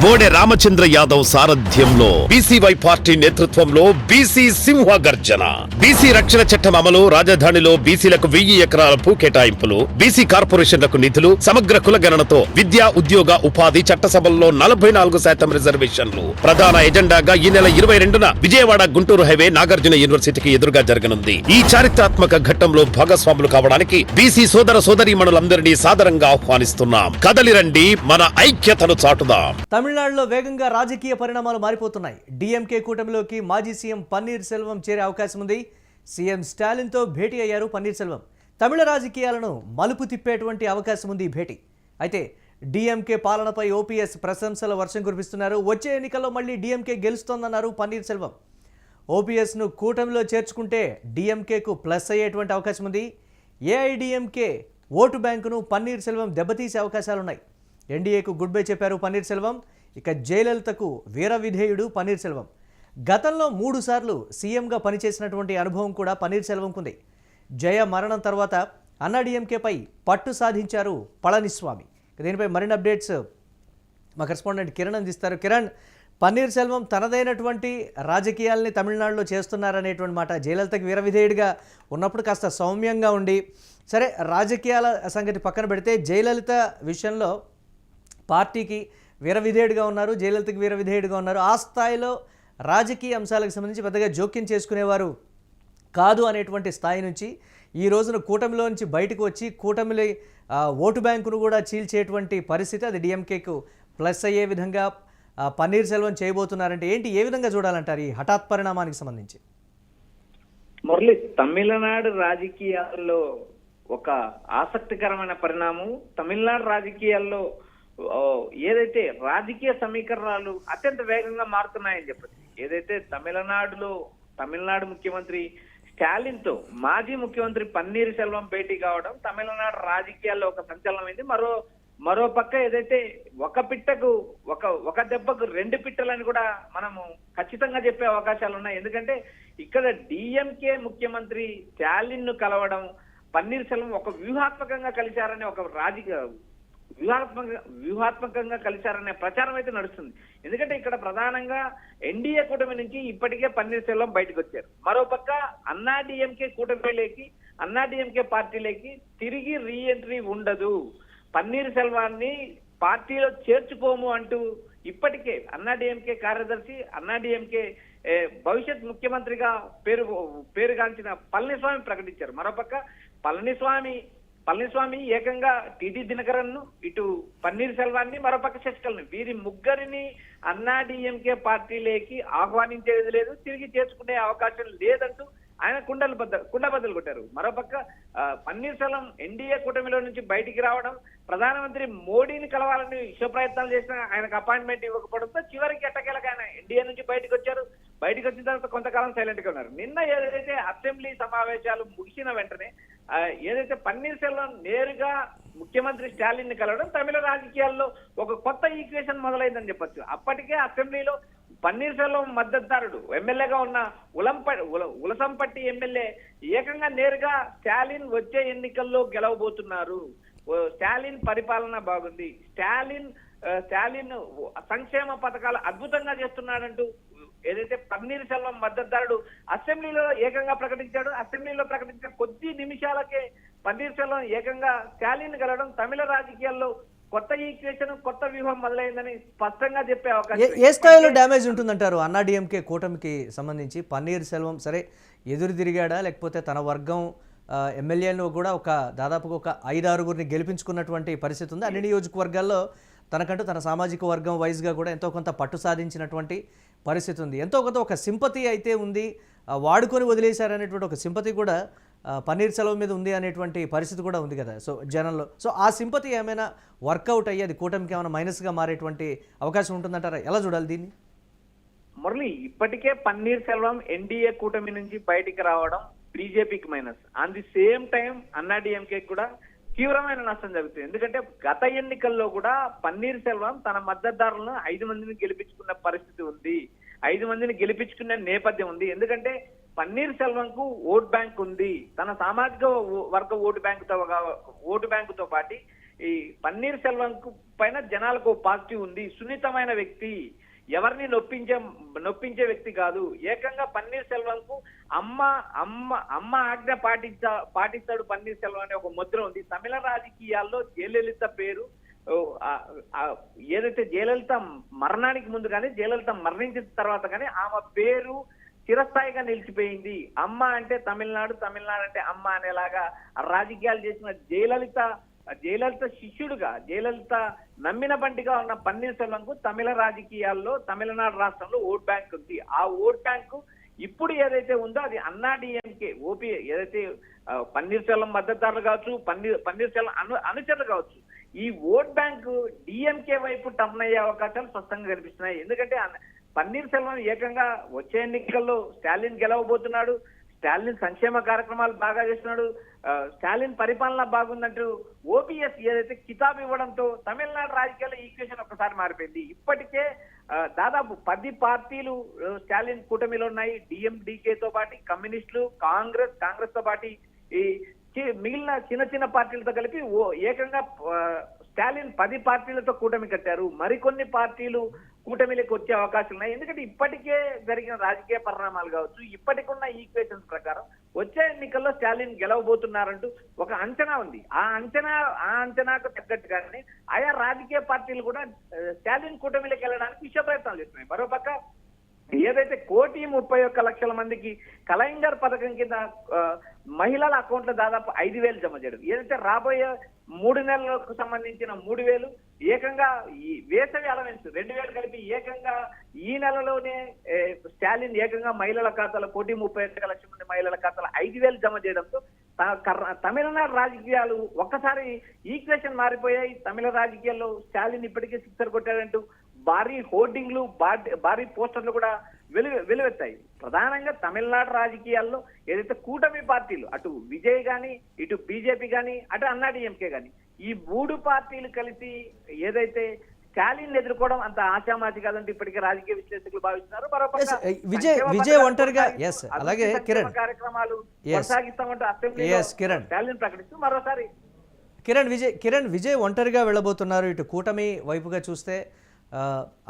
బోడే రామచంద్ర యాదవ్ సారథ్యంలో BCY party నేతృత్వంలో BC సింహ గర్జన. బీసీ రక్షణ చట్టం అమలు, రాజధానిలో బీసీలకు 1000 ఎకరాల భూ కేటాయింపులు, బీసీ కార్పొరేషన్లకు నిధులు, సమగ్ర కులగణనతో విద్యా, ఉద్యోగ, ఉపాధి, చట్టసభల్లో 44% రిజర్వేషన్లు ప్రధాన ఎజెండాగా ఈ నెల 22న విజయవాడ గుంటూరు హైవే నాగార్జున యూనివర్సిటీకి ఎదురుగా జరగనుంది. ఈ చారిత్రాత్మక ఘట్టంలో భాగస్వాములు కావడానికి బీసీ సోదర సోదరీమణులందరినీ సాదరంగా ఆహ్వానిస్తున్నాం. కదలిరండి, మన ఐక్యతను చాటుదాం. తమిళనాడులో వేగంగా రాజకీయ పరిణామాలు మారిపోతున్నాయి. డీఎంకే కూటమిలోకి మాజీ సీఎం పన్నీర్ సెల్వం చేరే అవకాశం ఉంది. సీఎం స్టాలిన్తో భేటీ అయ్యారు పన్నీర్ సెల్వం. తమిళ రాజకీయాలను మలుపు తిప్పేటువంటి అవకాశం ఉంది ఈ భేటీ. అయితే డీఎంకే పాలనపై ఓపీఎస్ ప్రశంసల వర్షం కురిపిస్తున్నారు. వచ్చే ఎన్నికల్లో మళ్ళీ డీఎంకే గెలుస్తోందన్నారు పన్నీర్ సెల్వం. ఓపీఎస్ను కూటమిలో చేర్చుకుంటే డీఎంకేకు ప్లస్ అయ్యేటువంటి అవకాశం ఉంది. ఏఐడీఎంకే ఓటు బ్యాంకును పన్నీర్ సెల్వం దెబ్బతీసే అవకాశాలున్నాయి. ఎన్డీఏకు గుడ్ బై చెప్పారు పన్నీర్ సెల్వం. ఇక జయలలితకు వీర విధేయుడు పన్నీర్ సెల్వం. గతంలో 3 సార్లు సీఎంగా పనిచేసినటువంటి అనుభవం కూడా పన్నీర్ సెల్వంకుంది. జయ మరణం తర్వాత అన్నాడీఎంకేపై పట్టు సాధించారు పళనిస్వామి. దీనిపై మరిన్ని అప్డేట్స్ మా కరెస్పాండెంట్ కిరణ్ అందిస్తారు. కిరణ్, పన్నీర్ సెల్వం తనదైనటువంటి రాజకీయాల్ని తమిళనాడులో చేస్తున్నారనేటువంటి మాట. జయలలితకు వీర విధేయుడిగా ఉన్నప్పుడు కాస్త సౌమ్యంగా ఉండి, సరే రాజకీయాల సంగతి పక్కన పెడితే జయలలిత విషయంలో పార్టీకి వీర విధేయుడిగా ఉన్నారు, జయలలితకి వీర విధేయుడిగా ఉన్నారు. ఆ స్థాయిలో రాజకీయ అంశాలకు సంబంధించి పెద్దగా జోక్యం చేసుకునేవారు కాదు అనేటువంటి స్థాయి నుంచి ఈ రోజున కూటమిలో నుంచి బయటకు వచ్చి కూటమిలో ఓటు బ్యాంకును కూడా చీల్చేటువంటి పరిస్థితి, అది డిఎంకేకు ప్లస్ అయ్యే విధంగా పన్నీర్ సెల్వం చేయబోతున్నారంటే ఏంటి, ఏ విధంగా చూడాలంటారు ఈ హఠాత్ పరిణామానికి సంబంధించి? మురళి, తమిళనాడు రాజకీయాల్లో ఒక ఆసక్తికరమైన పరిణామం. తమిళనాడు రాజకీయాల్లో ఏదైతే రాజకీయ సమీకరణాలు అత్యంత వేగంగా మారుతున్నాయని చెప్పచ్చు. ఏదైతే తమిళనాడు ముఖ్యమంత్రి స్టాలిన్ తో మాజీ ముఖ్యమంత్రి పన్నీర్ సెల్వం భేటీ కావడం తమిళనాడు రాజకీయాల్లో ఒక సంచలనమైంది. మరో పక్క ఏదైతే ఒక దెబ్బకు 2 పిట్టలని కూడా మనము ఖచ్చితంగా చెప్పే అవకాశాలు ఉన్నాయి. ఎందుకంటే ఇక్కడ డిఎంకే ముఖ్యమంత్రి స్టాలిన్ ను కలవడం, పన్నీర్ సెల్వం ఒక వ్యూహాత్మకంగా కలిశారనే ఒక వ్యూహాత్మకంగా కలిశారనే ప్రచారం అయితే నడుస్తుంది. ఎందుకంటే ఇక్కడ ప్రధానంగా ఎన్డీఏ కూటమి నుంచి ఇప్పటికే పన్నీర్ సెల్వం బయటకు వచ్చారు. మరోపక్క అన్నాడీఎంకే కూటమిలోకి, అన్నాడీఎంకే పార్టీలోకి తిరిగి రీఎంట్రీ ఉండదు, పన్నీర్ సెల్వాన్ని పార్టీలో చేర్చుకోము అంటూ ఇప్పటికే అన్నాడీఎంకే కార్యదర్శి, అన్నాడీఎంకే భవిష్యత్ ముఖ్యమంత్రిగా పేరుగాంచిన పళనిస్వామి ప్రకటించారు. మరోపక్క పళనిస్వామి ఏకంగా టిడి దినకరన్ ను, ఇటు పన్నీర్ సెల్వాన్ని, మరోపక్క శశికళను, వీరి ముగ్గురిని అన్నాడీఎంకే పార్టీలోకి ఆహ్వానించేది లేదు, తిరిగి చేర్చుకునే అవకాశం లేదంటూ ఆయన కుండబద్దలు కొట్టారు. మరోపక్క పన్నీర్ సెల్వం ఎన్డీఏ కూటమిలో నుంచి బయటికి రావడం, ప్రధానమంత్రి మోడీని కలవాలని విశ్వ ప్రయత్నాలు చేసినా ఆయనకు అపాయింట్మెంట్ ఇవ్వకపోవడంతో చివరికి ఎట్టకేలకు ఆయన ఎన్డీఏ నుంచి బయటకు వచ్చారు. బయటకు వచ్చిన తర్వాత కొంతకాలం సైలెంట్ గా ఉన్నారు. నిన్న ఏదైతే అసెంబ్లీ సమావేశాలు ముగిసిన వెంటనే ఏదైతే పన్నీర్ సెల్వం నేరుగా ముఖ్యమంత్రి స్టాలిన్ ని కలవడం తమిళ రాజకీయాల్లో ఒక కొత్త ఈక్వేషన్ మొదలైందని చెప్పొచ్చు. అప్పటికే అసెంబ్లీలో పన్నీర్ సెల్వం మద్దతుదారుడు ఎమ్మెల్యేగా ఉన్న ఉలసంపట్టి ఎమ్మెల్యే ఏకంగా నేరుగా స్టాలిన్ వచ్చే ఎన్నికల్లో గెలవబోతున్నారు, స్టాలిన్ పరిపాలన బాగుంది, స్టాలిన్ సంక్షేమ పథకాలు అద్భుతంగా చేస్తున్నాడంటూ ఏదైతే పన్నీర్ సెల్వం మద్దతుదారుడు అసెంబ్లీలో ఏకంగా ప్రకటించాడు. అసెంబ్లీలో ప్రకటించిన కొద్ది నిమిషాలకే పన్నీర్ సెల్వం ఏకంగా స్టాలిన్ కలవడం తమిళ రాజకీయాల్లో కొత్త ఈక్వేషన్, కొత్త వ్యూహం మొదలైందని స్పష్టంగా చెప్పే అవకాశం. ఏ స్థాయిలో డ్యామేజ్ ఉంటుందంటారు అన్నాడీఎంకే కూటమికి సంబంధించి? పన్నీర్ సెల్వం సరే ఎదురు తిరిగాడా, లేకపోతే తన వర్గం ఎమ్మెల్యేలను కూడా దాదాపుగా ఒక 5-6 గెలిపించుకున్నటువంటి పరిస్థితి ఉంది. అన్ని నియోజకవర్గాల్లో తనకంటూ తన సామాజిక వర్గం వైజ్గా కూడా ఎంతో కొంత పట్టు సాధించినటువంటి పరిస్థితి ఉంది. ఎంతో కొంత ఒక సింపతి అయితే ఉంది, వాడుకొని వదిలేశారనేటువంటి ఒక సింపతి కూడా పన్నీర్ సెల్వం మీద ఉంది అనేటువంటి పరిస్థితి కూడా ఉంది కదా సో జనంలో. సో ఆ సింపతి ఏమైనా వర్కౌట్ అయ్యేది కూటమికి ఏమైనా మైనస్గా మారేటువంటి అవకాశం ఉంటుందంటారా? ఎలా చూడాలి దీన్ని? మురళి, ఇప్పటికే పన్నీర్ సెల్వం ఎన్డీఏ కూటమి నుంచి బయటికి రావడం బీజేపీకి minus. On the same time AIADMK కూడా తీవ్రమైన నష్టం జరుగుతుంది. ఎందుకంటే గత ఎన్నికల్లో కూడా పన్నీర్ సెల్వం తన మద్దతుదారులను 5 మందిని గెలిపించుకున్న పరిస్థితి ఉంది, 5 మందిని గెలిపించుకునే నేపథ్యం ఉంది. ఎందుకంటే పన్నీర్ సెల్వం కు ఓట్ బ్యాంక్ ఉంది, తన సామాజిక వర్గ ఓటు బ్యాంకుతో పాటు ఈ పన్నీర్ సెల్వం పైన జనాలకు పాజిటివ్ ఉంది, సున్నితమైన వ్యక్తి, ఎవరిని నొప్పించే వ్యక్తి కాదు. ఏకంగా పన్నీర్ సెల్వంకు అమ్మ ఆజ్ఞ పాటిస్తాడు పన్నీర్ సెల్వం అనే ఒక ముద్ర ఉంది. తమిళ రాజకీయాల్లో జయలలిత పేరు ఏదైతే జయలలిత మరణానికి ముందు కానీ జయలలిత మరణించిన తర్వాత కానీ ఆమె పేరు చిరస్థాయిగా నిలిచిపోయింది. అమ్మ అంటే తమిళనాడు, తమిళనాడు అంటే అమ్మ అనేలాగా రాజకీయాలు చేసిన జయలలిత శిష్యుడుగా, జయలలిత నమ్మిన బండిగా ఉన్న పన్నీర్ సెల్వంకు తమిళ రాజకీయాల్లో తమిళనాడు రాష్ట్రంలో ఓట్ బ్యాంక్ ఉంది. ఆ ఓట్ బ్యాంకు ఇప్పుడు ఏదైతే ఉందో అది అన్నా డిఎంకే ఓపీ ఏదైతే పన్నీర్ సెల్వం మద్దతుదారులు కావచ్చు, పన్నీర్ సెల్వం అనుచరులు కావచ్చు, ఈ ఓట్ బ్యాంకు డిఎంకే వైపు టర్న్ అయ్యే అవకాశాలు స్పష్టంగా కనిపిస్తున్నాయి. ఎందుకంటే పన్నీర్ సెల్వం ఏకంగా వచ్చే ఎన్నికల్లో స్టాలిన్ గెలవబోతున్నాడు, స్టాలిన్ సంక్షేమ కార్యక్రమాలు బాగా చేస్తున్నాడు, స్టాలిన్ పరిపాలన బాగుందంటూ ఓపీఎస్ ఏదైతే కితాబ్ ఇవ్వడంతో తమిళనాడు రాజకీయాల్లో ఈక్వేషన్ ఒక్కసారి మారిపోయింది. ఇప్పటికే దాదాపు 10 పార్టీలు స్టాలిన్ కూటమిలో ఉన్నాయి. డిఎండికేతో పాటు కమ్యూనిస్టులు, కాంగ్రెస్ తో పాటు ఈ మిగిలిన చిన్న పార్టీలతో కలిపి ఏకంగా స్టాలిన్ 10 పార్టీలతో కూటమి కట్టారు. మరికొన్ని పార్టీలు కూటమిలోకి వచ్చే అవకాశాలు ఉన్నాయి. ఎందుకంటే ఇప్పటికే జరిగిన రాజకీయ పరిణామాలు కావచ్చు, ఇప్పటికున్న ఈక్వేషన్స్ ప్రకారం వచ్చే ఎన్నికల్లో స్టాలిన్ గెలవబోతున్నారంటూ ఒక అంచనా ఉంది. ఆ అంచనాకు తగ్గట్టుగానే ఆయా రాజకీయ పార్టీలు కూడా స్టాలిన్ కూటమిలోకి వెళ్ళడానికి విషయ ప్రయత్నాలు చేస్తున్నాయి. మరోపక్క ఏదైతే 1,31,00,000 మందికి కలైంగర్ పథకం కింద మహిళల అకౌంట్లో దాదాపు 5,000 జమ చేయడం, ఏదైతే రాబోయే 3 నెలలకు సంబంధించిన 3,000 ఏకంగా ఈ వేసవి అలవెన్స్ 2,000 కలిపి ఏకంగా ఈ నెలలోనే స్టాలిన్ ఏకంగా మహిళల ఖాతాలో 1,31,00,000 మంది మహిళల ఖాతాలో 5,000 జమ చేయడంతో తమిళనాడు రాజకీయాలు ఒక్కసారి ఈక్వేషన్ మారిపోయాయి. తమిళ రాజకీయాల్లో స్టాలిన్ ఇప్పటికే సిక్సర్ కొట్టాడంటూ భారీ హోర్డింగ్లు, భారీ పోస్టర్లు కూడా వెలువెత్తాయి. ప్రధానంగా తమిళనాడు రాజకీయాల్లో ఏదైతే కూటమి పార్టీలు, అటు విజయ్ గాని, ఇటు బీజేపీ గాని, అటు అన్నా డిఎంకే గాని, ఈ 3 పార్టీలు కలిసి ఏదైతే స్టాలిన్ ఎదుర్కోవడం అంత ఆశామాచి కాదంటే ఇప్పటికే రాజకీయ విశ్లేషకులు భావిస్తున్నారు. మరోపక్క విజయ్ ఒంటరిగా అలాగే కిరణ్ కార్యక్రమాలు కొనసాగిస్తామంటూ అసెంబ్లీలో స్టాలిన్ ప్రకటిస్తూ మరోసారి కిరణ్ విజయ్ ఒంటరిగా వెళ్ళబోతున్నారు. ఇటు కూటమి వైపుగా చూస్తే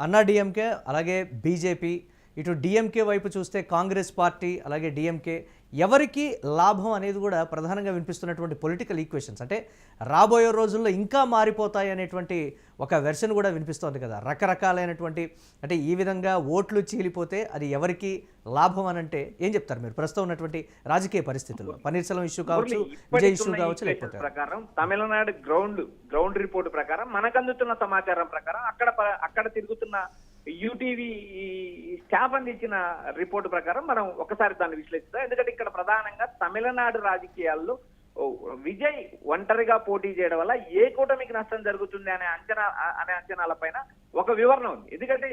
అన్నా డిఎంకే, అలాగే బీజేపీ, ఇటు డిఎంకే వైపు చూస్తే కాంగ్రెస్ పార్టీ, అలాగే డిఎంకే, ఎవరికి లాభం అనేది కూడా ప్రధానంగా వినిపిస్తున్నటువంటి పొలిటికల్ ఈక్వేషన్స్. అంటే రాబోయే రోజుల్లో ఇంకా మారిపోతాయి అనేటువంటి ఒక వెర్షన్ కూడా వినిపిస్తోంది కదా. రకరకాలైనటువంటి అంటే ఈ విధంగా ఓట్లు చీలిపోతే అది ఎవరికి లాభం అని అంటే ఏం చెప్తారు మీరు ప్రస్తుతం ఉన్నటువంటి రాజకీయ పరిస్థితుల్లో? పన్నీర్ సెల్వం ఇష్యూ కావచ్చు, విజయ్ ఇష్యూ కావచ్చు, లేకపోతే ప్రకారం తమిళనాడు గ్రౌండ్ రిపోర్ట్ ప్రకారం మనకు అందుతున్న సమాచారం ప్రకారం అక్కడ తిరుగుతున్న యూటీవీ స్టాఫ్ అందించిన రిపోర్టు ప్రకారం మనం ఒకసారి దాన్ని విశ్లేషిస్తాం. ఎందుకంటే ఇక్కడ ప్రధానంగా తమిళనాడు రాజకీయాల్లో విజయ్ ఒంటరిగా పోటీ చేయడం వల్ల ఏ కూటమికి నష్టం జరుగుతుంది అనే అంచనాల పైన ఒక వివరణ ఉంది. ఎందుకంటే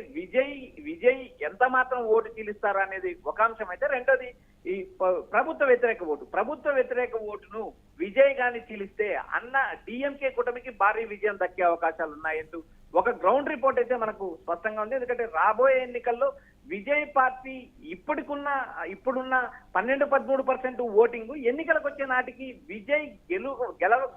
విజయ్ ఎంత మాత్రం ఓటు చీలిస్తారు అనేది ఒక అంశం అయితే, రెండోది ఈ ప్రభుత్వ వ్యతిరేక ఓటును విజయ్ గాని చీలిస్తే అన్న డిఎంకే కూటమికి భారీ విజయం దక్కే అవకాశాలు ఉన్నాయంటూ ఒక గ్రౌండ్ రిపోర్ట్ అయితే మనకు స్పష్టంగా ఉంది. ఎందుకంటే రాబోయే ఎన్నికల్లో విజయ్ పార్టీ ఇప్పుడున్న 12-13% ఓటింగ్ ఎన్నికలకు వచ్చే నాటికి విజయ్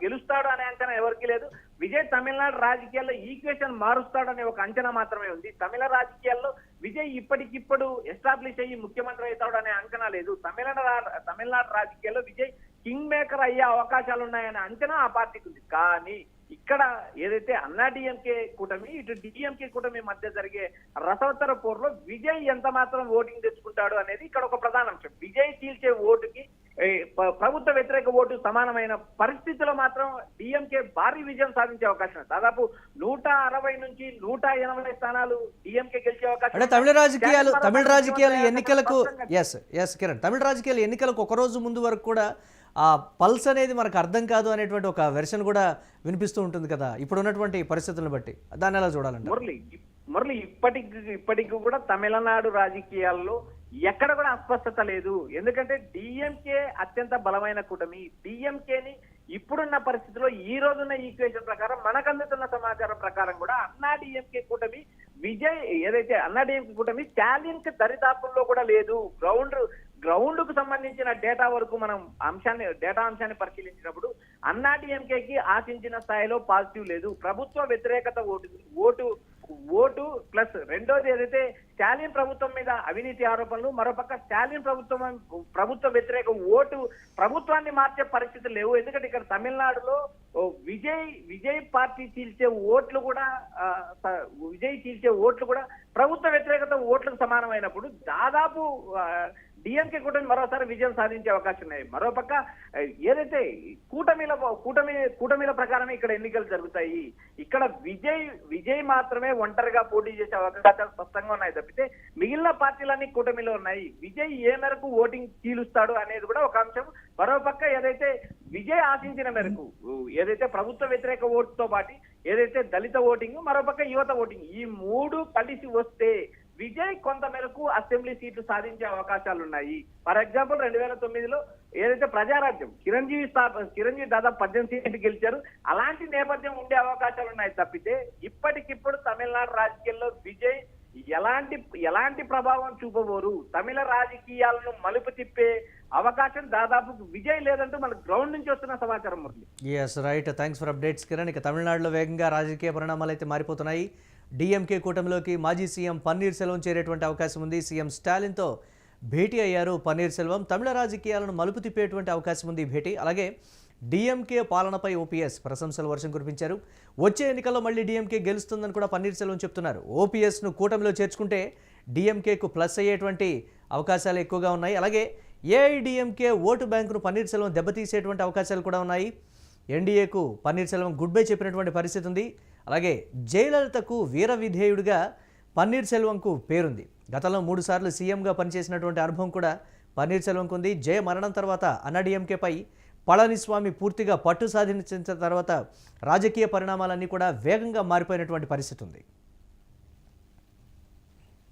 గెలుస్తాడు అనే అంచనా ఎవరికి లేదు. విజయ్ తమిళనాడు రాజకీయాల్లో ఈక్వేషన్ మారుస్తాడు అనే ఒక అంచనా మాత్రమే ఉంది. తమిళ రాజకీయాల్లో విజయ్ ఇప్పటికిప్పుడు ఎస్టాబ్లిష్ అయ్యి ముఖ్యమంత్రి అవుతాడు అనే అంచనా లేదు. తమిళనాడు రాజకీయాల్లో విజయ్ కింగ్ మేకర్ అయ్యే అవకాశాలు ఉన్నాయనే అంచనా ఆ పార్టీకి ఉంది. కానీ ఇక్కడ ఏదైతే అన్నా డిఎంకే కూటమి, ఇటు డిఎంకే కూటమి మధ్య జరిగే రసవత్తర పోరులో విజయ్ ఎంత మాత్రం ఓటింగ్ తెచ్చుకుంటాడు అనేది ఇక్కడ ఒక ప్రధాన అంశం. విజయ్ చీల్చే ఓటుకి ప్రభుత్వ వ్యతిరేక ఓటు సమానమైన పరిస్థితిలో మాత్రం డిఎంకే భారీ విజయం సాధించే అవకాశం. దాదాపు 160 నుంచి 180 స్థానాలు డిఎంకే గెలిచే అవకాశం. అంటే తమిళ రాజకీయాలు ఎన్నికలకు కిరణ్, తమిళ రాజకీయాలు ఎన్నికలకు ఒక రోజు ముందు వరకు కూడా ఆ పల్స్ అనేది మనకు అర్థం కాదు అనేటువంటి ఒక వెర్షన్ కూడా వినిపిస్తూ ఉంటుంది కదా ఇప్పుడు ఉన్నటువంటి పరిస్థితులను బట్టి. దాన్ని ఎలా చూడాలంటే మురళి ఇప్పటికి కూడా తమిళనాడు రాజకీయాల్లో ఎక్కడ కూడా అస్పష్టత లేదు. ఎందుకంటే డిఎంకే అత్యంత బలమైన కూటమి. డిఎంకేని ఇప్పుడున్న పరిస్థితిలో ఈ రోజున్న ఈక్వేషన్ ప్రకారం మనకు అందుతున్న సమాచారం ప్రకారం కూడా అన్నా డిఎంకే కూటమి విజయ్ ఏదైతే అన్నా డిఎంకే కూటమి స్టాలిన్ కి దరిదాపుల్లో కూడా లేదు. గ్రౌండ్ కు సంబంధించిన డేటా వరకు మనం డేటా అంశాన్ని పరిశీలించినప్పుడు అన్నాడీఎంకేకి ఆశించిన స్థాయిలో పాజిటివ్ లేదు. ప్రభుత్వ వ్యతిరేకత ఓటు ప్లస్ రెండోది ఏదైతే స్టాలిన్ ప్రభుత్వం మీద అవినీతి ఆరోపణలు, మరోపక్క స్టాలిన్ ప్రభుత్వ వ్యతిరేక ఓటు ప్రభుత్వాన్ని మార్చే పరిస్థితులు లేవు. ఎందుకంటే ఇక్కడ తమిళనాడులో విజయ్ పార్టీ చీల్చే ఓట్లు కూడా ప్రభుత్వ వ్యతిరేకత ఓట్లకు సమానమైనప్పుడు దాదాపు డిఎంకే కూటమి మరోసారి విజయం సాధించే అవకాశం ఉన్నాయి. మరోపక్క ఏదైతే కూటమిల ప్రకారమే ఇక్కడ ఎన్నికలు జరుగుతాయి. ఇక్కడ విజయ్ మాత్రమే ఒంటరిగా పోటీ చేసే అవకాశాలు స్పష్టంగా ఉన్నాయి తప్పితే మిగిలిన పార్టీలన్నీ కూటమిలో ఉన్నాయి. విజయ్ ఏ మేరకు ఓటింగ్ చీలుస్తాడు అనేది కూడా ఒక అంశం. మరోపక్క ఏదైతే విజయ్ ఆశించిన మేరకు ఏదైతే ప్రభుత్వ వ్యతిరేక ఓటుతో పాటు ఏదైతే దళిత ఓటింగ్, మరోపక్క యువత ఓటింగ్, ఈ మూడు కలిసి వస్తే విజయ్ కొంత మేరకు అసెంబ్లీ సీట్లు సాధించే అవకాశాలు ఉన్నాయి. ఫర్ ఎగ్జాంపుల్ 2009లో ఏదైతే ప్రజారాజ్యం చిరంజీవి దాదాపు 18 సీట్లు గెలిచారు. అలాంటి నేపథ్యం ఉండే అవకాశాలు ఉన్నాయి తప్పితే ఇప్పటికిప్పుడు తమిళనాడు రాజకీయాల్లో విజయ్ ఎలాంటి ప్రభావం చూపబోరు. తమిళ రాజకీయాలను మలుపు తిప్పే అవకాశం దాదాపు విజయ్ లేదంటూ మనకు గ్రౌండ్ నుంచి వస్తున్న సమాచారం Murali. Yes right, thanks for updates Kiran. ఇక తమిళనాడులో వేగంగా రాజకీయ పరిణామాలు అయితే మారిపోతున్నాయి. డిఎంకే కూటమిలోకి మాజీ సీఎం పన్నీర్ సెల్వం చేరేటువంటి అవకాశం ఉంది. సీఎం స్టాలిన్తో భేటీ అయ్యారు పన్నీర్ సెల్వం. తమిళ రాజకీయాలను మలుపు తిప్పేటువంటి అవకాశం ఉంది ఈ భేటీ. అలాగే డిఎంకే పాలనపై ఓపీఎస్ ప్రశంసలు వర్షం కురిపించారు. వచ్చే ఎన్నికల్లో మళ్ళీ డిఎంకే గెలుస్తుందని కూడా పన్నీర్ సెల్వం చెప్తున్నారు. ఓపీఎస్ను కూటమిలో చేర్చుకుంటే డిఎంకేకు ప్లస్ అయ్యేటువంటి అవకాశాలు ఎక్కువగా ఉన్నాయి. అలాగే ఏఐడిఎంకే ఓటు బ్యాంకును పన్నీర్ సెల్వం దెబ్బతీసేటువంటి అవకాశాలు కూడా ఉన్నాయి. ఎన్డీఏకు పన్నీర్ సెల్వం గుడ్ బై చెప్పినటువంటి పరిస్థితి ఉంది. అలాగే జయలలితకు వీర విధేయుడిగా పన్నీర్ సెల్వంకు పేరుంది. గతంలో 3 సార్లు సీఎంగా పనిచేసినటువంటి అనుభవం కూడా పన్నీర్ సెల్వంకు ఉంది. జయ మరణం తర్వాత అన్నాడీఎంకేపై పళనిస్వామి పూర్తిగా పట్టు సాధించిన తర్వాత రాజకీయ పరిణామాలన్నీ కూడా వేగంగా మారిపోయినటువంటి పరిస్థితి ఉంది.